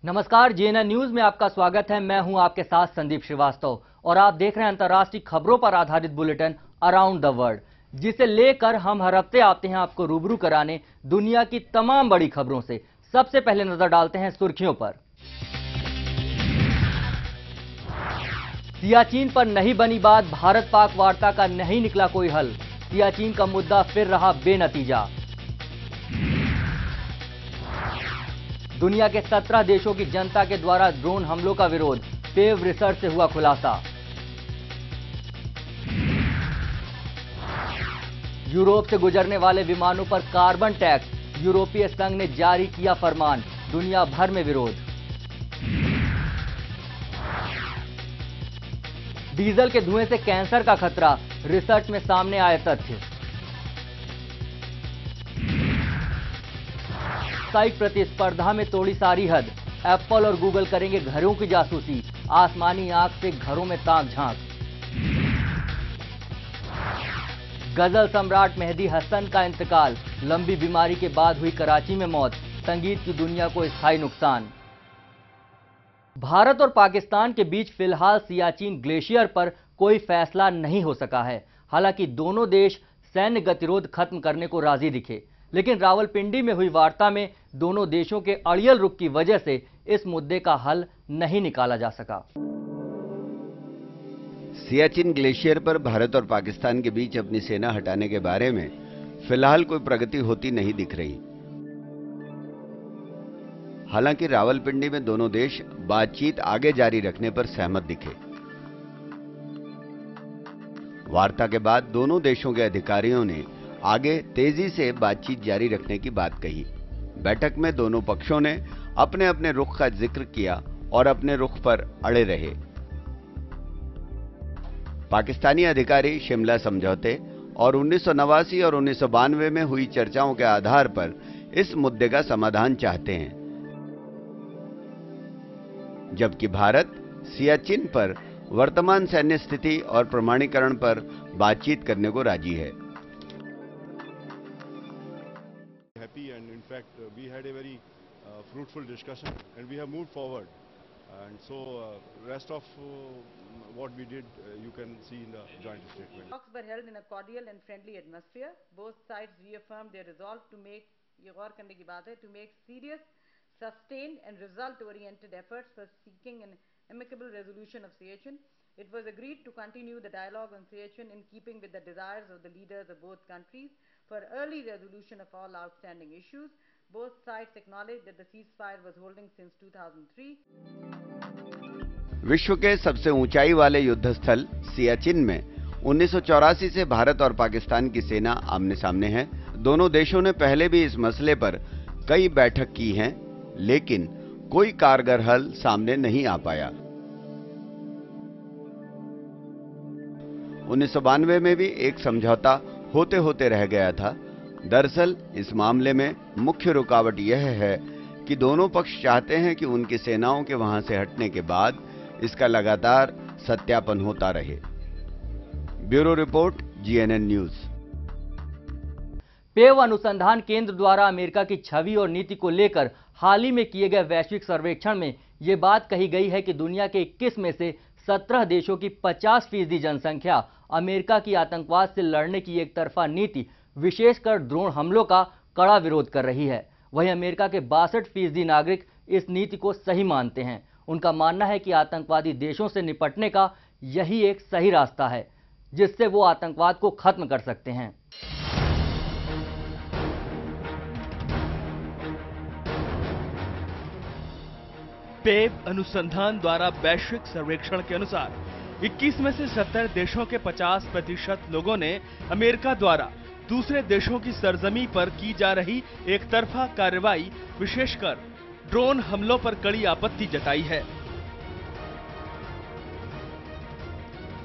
नमस्कार, जेएनएन न्यूज में आपका स्वागत है। मैं हूं आपके साथ संदीप श्रीवास्तव और आप देख रहे हैं अंतर्राष्ट्रीय खबरों पर आधारित बुलेटिन अराउंड द वर्ल्ड, जिसे लेकर हम हर हफ्ते आते हैं आपको रूबरू कराने दुनिया की तमाम बड़ी खबरों से। सबसे पहले नजर डालते हैं सुर्खियों पर। सियाचिन पर नहीं बनी बात, भारत पाक वार्ता का नहीं निकला कोई हल। सियाचिन का मुद्दा फिर रहा बेनतीजा। दुनिया के 17 देशों की जनता के द्वारा ड्रोन हमलों का विरोध, पेव रिसर्च से हुआ खुलासा। यूरोप से गुजरने वाले विमानों पर कार्बन टैक्स, यूरोपीय संघ ने जारी किया फरमान, दुनिया भर में विरोध। डीजल के धुएं से कैंसर का खतरा, रिसर्च में सामने आए तथ्य। व्यावसायिक प्रतिस्पर्धा में तोड़ी सारी हद, एप्पल और गूगल करेंगे घरों की जासूसी, आसमानी आंख से घरों में ताक झांक। गजल सम्राट मेहदी हसन का इंतकाल, लंबी बीमारी के बाद हुई कराची में मौत, संगीत की दुनिया को स्थायी नुकसान। भारत और पाकिस्तान के बीच फिलहाल सियाचिन ग्लेशियर पर कोई फैसला नहीं हो सका है। हालांकि दोनों देश सैन्य गतिरोध खत्म करने को राजी दिखे, लेकिन रावलपिंडी में हुई वार्ता में दोनों देशों के अड़ियल रुख की वजह से इस मुद्दे का हल नहीं निकाला जा सका। सियाचिन ग्लेशियर पर भारत और पाकिस्तान के बीच अपनी सेना हटाने के बारे में फिलहाल कोई प्रगति होती नहीं दिख रही। हालांकि रावलपिंडी में दोनों देश बातचीत आगे जारी रखने पर सहमत दिखे। वार्ता के बाद दोनों देशों के अधिकारियों ने आगे तेजी से बातचीत जारी रखने की बात कही। बैठक में दोनों पक्षों ने अपने अपने रुख का जिक्र किया और अपने रुख पर अड़े रहे। पाकिस्तानी अधिकारी शिमला समझौते और 1989 और 1992 में हुई चर्चाओं के आधार पर इस मुद्दे का समाधान चाहते हैं, जबकि भारत सियाचिन पर वर्तमान सैन्य स्थिति और प्रमाणीकरण पर बातचीत करने को राजी है। And in fact we had a very fruitful discussion and we have moved forward, and so rest of what we did you can see in the joint statement. Talks were held in a cordial and friendly atmosphere. Both sides reaffirmed their resolve to make serious, sustained and result-oriented efforts for seeking an amicable resolution of Siachen. It was agreed to continue the dialogue on Siachen in keeping with the desires of the leaders of both countries for early resolution of all outstanding issues. Both sides acknowledged that the ceasefire was holding since 2003. विश्व के सबसे ऊंचाई वाले युद्ध स्थल सियाचिन में 1984 से भारत और पाकिस्तान की सेना आमने सामने है। दोनों देशों ने पहले भी इस मसले पर कई बैठक की हैं, लेकिन कोई कारगर हल सामने नहीं आ पाया। 1992 में भी एक समझौता होते होते रह गया था। दरअसल इस मामले में मुख्य रुकावट यह है कि दोनों पक्ष चाहते हैं कि उनकी सेनाओं के वहां से हटने के बाद इसका लगातार सत्यापन होता रहे। Bureau report, JNN news. Pew अनुसंधान केंद्र द्वारा अमेरिका की छवि और नीति को लेकर हाल ही में किए गए वैश्विक सर्वेक्षण में यह बात कही गई है कि दुनिया के 21 में से 17 देशों की 50% जनसंख्या अमेरिका की आतंकवाद से लड़ने की एक तरफा नीति, विशेषकर ड्रोन हमलों का कड़ा विरोध कर रही है। वहीं अमेरिका के 62% नागरिक इस नीति को सही मानते हैं। उनका मानना है कि आतंकवादी देशों से निपटने का यही एक सही रास्ता है, जिससे वो आतंकवाद को खत्म कर सकते हैं। पेव अनुसंधान द्वारा वैश्विक सर्वेक्षण के अनुसार 21 में से 70 देशों के 50% लोगों ने अमेरिका द्वारा दूसरे देशों की सरजमी पर की जा रही एक तरफा कार्रवाई, विशेषकर ड्रोन हमलों पर कड़ी आपत्ति जताई है।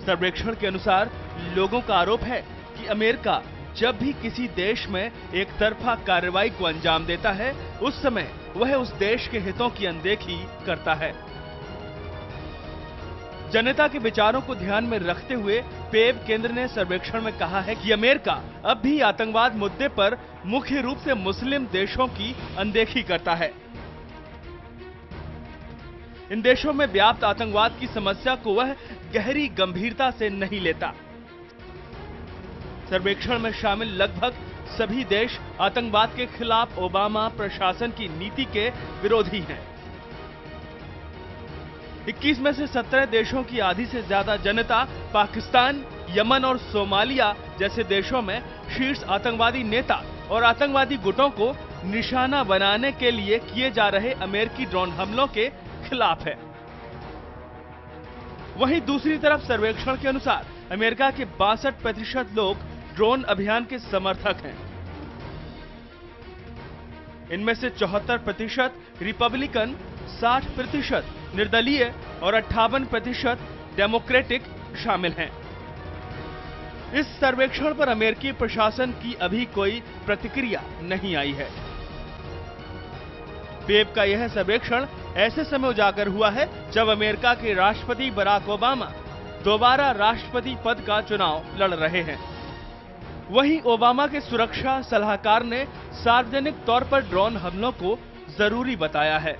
सर्वेक्षण के अनुसार लोगों का आरोप है कि अमेरिका जब भी किसी देश में एक तरफा कार्रवाई को अंजाम देता है, उस समय वह उस देश के हितों की अनदेखी करता है। जनता के विचारों को ध्यान में रखते हुए पेव केंद्र ने सर्वेक्षण में कहा है कि अमेरिका अब भी आतंकवाद मुद्दे पर मुख्य रूप से मुस्लिम देशों की अनदेखी करता है। इन देशों में व्याप्त आतंकवाद की समस्या को वह गहरी गंभीरता से नहीं लेता। सर्वेक्षण में शामिल लगभग सभी देश आतंकवाद के खिलाफ ओबामा प्रशासन की नीति के विरोधी हैं। 21 में से 17 देशों की आधी से ज्यादा जनता पाकिस्तान, यमन और सोमालिया जैसे देशों में शीर्ष आतंकवादी नेता और आतंकवादी गुटों को निशाना बनाने के लिए किए जा रहे अमेरिकी ड्रोन हमलों के खिलाफ है। वहीं दूसरी तरफ सर्वेक्षण के अनुसार अमेरिका के 62% लोग ड्रोन अभियान के समर्थक हैं। इनमें से 74% रिपब्लिकन, 60% निर्दलीय और 58% डेमोक्रेटिक शामिल हैं। इस सर्वेक्षण पर अमेरिकी प्रशासन की अभी कोई प्रतिक्रिया नहीं आई है। पेप का यह सर्वेक्षण ऐसे समय उजागर हुआ है जब अमेरिका के राष्ट्रपति बराक ओबामा दोबारा राष्ट्रपति पद का चुनाव लड़ रहे हैं। वहीं ओबामा के सुरक्षा सलाहकार ने सार्वजनिक तौर पर ड्रोन हमलों को जरूरी बताया है।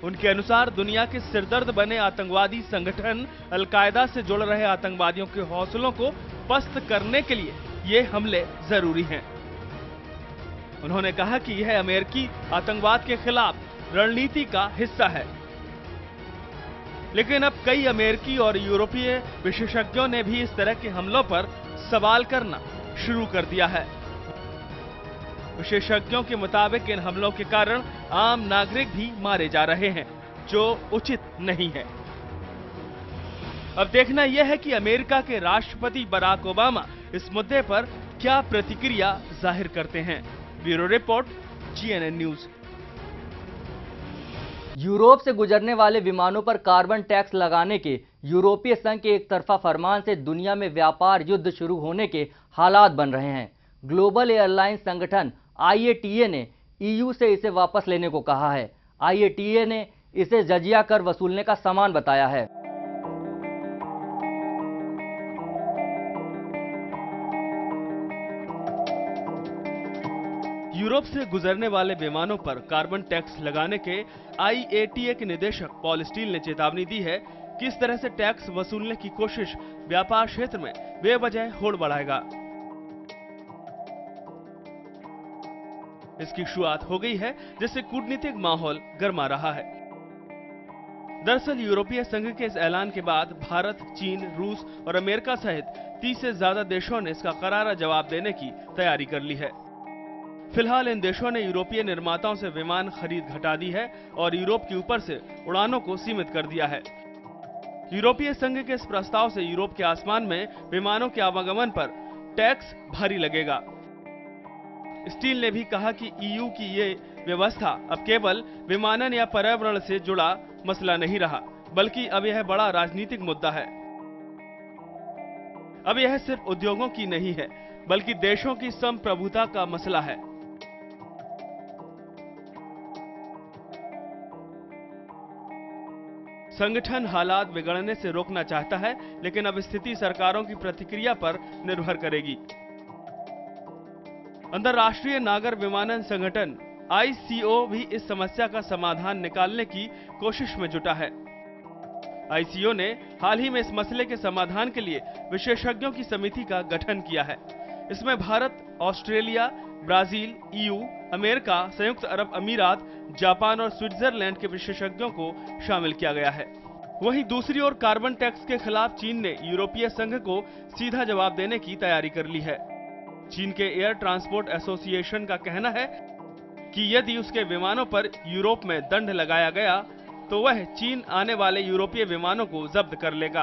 उनके अनुसार दुनिया के सिरदर्द बने आतंकवादी संगठन अल-कायदा से जुड़ रहे आतंकवादियों के हौसलों को पस्त करने के लिए ये हमले जरूरी हैं। उन्होंने कहा कि यह अमेरिकी आतंकवाद के खिलाफ रणनीति का हिस्सा है। लेकिन अब कई अमेरिकी और यूरोपीय विशेषज्ञों ने भी इस तरह के हमलों पर सवाल करना शुरू कर दिया है। विशेषज्ञों के मुताबिक इन हमलों के कारण आम नागरिक भी मारे जा रहे हैं, जो उचित नहीं है। अब देखना यह है कि अमेरिका के राष्ट्रपति बराक ओबामा इस मुद्दे पर क्या प्रतिक्रिया जाहिर करते हैं। Bureau report, GNN news. Europe से गुजरने वाले विमानों पर कार्बन टैक्स लगाने के यूरोपीय संघ के एक तरफा फरमान से दुनिया में व्यापार युद्ध शुरू होने के हालात बन रहे हैं। ग्लोबल एयरलाइंस संगठन IATA ने EU से इसे वापस लेने को कहा है। IATA ने इसे जजिया कर वसूलने का सामान बताया है। यूरोप से गुजरने वाले विमानों पर कार्बन टैक्स लगाने के IATA के निदेशक पॉल स्टील ने चेतावनी दी है कि इस तरह से टैक्स वसूलने की कोशिश व्यापार क्षेत्र में बेवजह होड़ बढ़ाएगा। इसकी शुरुआत हो गई है, जिससे कूटनीतिक माहौल गर्मा रहा है। दरअसल यूरोपीय संघ के इस ऐलान के बाद भारत, चीन, रूस और अमेरिका सहित 30 से ज्यादा देशों ने इसका करारा जवाब देने की तैयारी कर ली है। फिलहाल इन देशों ने यूरोपीय निर्माताओं से विमान खरीद घटा दी है और यूरोप के ऊपर से उड़ानों को सीमित कर दिया है। यूरोपीय संघ के इस प्रस्ताव से यूरोप के आसमान में विमानों के आवागमन पर टैक्स भारी लगेगा। स्टील ने भी कहा कि EU की ये व्यवस्था अब केवल विमानन या पर्यावरण से जुड़ा मसला नहीं रहा, बल्कि अब यह बड़ा राजनीतिक मुद्दा है। अब यह सिर्फ उद्योगों की नहीं है, बल्कि देशों की संप्रभुता का मसला है। संगठन हालात बिगड़ने से रोकना चाहता है, लेकिन अब स्थिति सरकारों की प्रतिक्रिया पर निर्भर करेगी। अंतर्राष्ट्रीय नागर विमानन संगठन ICO भी इस समस्या का समाधान निकालने की कोशिश में जुटा है। ICO ने हाल ही में इस मसले के समाधान के लिए विशेषज्ञों की समिति का गठन किया है। इसमें Bharat, Australia, Brazil, EU, America, संयुक्त अरब अमीरात, जापान और स्विट्जरलैंड के विशेषज्ञों को शामिल किया गया है। वहीं दूसरी ओर कार्बन टैक्स के खिलाफ चीन ने यूरोपीय संघ को सीधा जवाब देने की तैयारी कर ली है। चीन के एयर ट्रांसपोर्ट एसोसिएशन का कहना है कि यदि उसके विमानों पर यूरोप में दंड लगाया गया तो वह चीन आने वाले यूरोपीय विमानों को जब्त कर लेगा।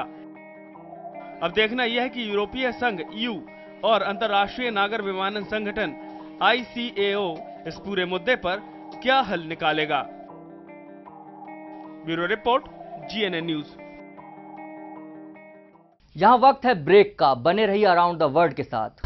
अब देखना यह है कि यूरोपीय संघ EU और अंतर्राष्ट्रीय नागर विमानन संगठन ICAO इस पूरे मुद्दे पर क्या हल निकालेगा। Bureau report, GNN news. यहां वक्त है ब्रेक का। बने रहिए अराउंड द वर्ल्ड के साथ।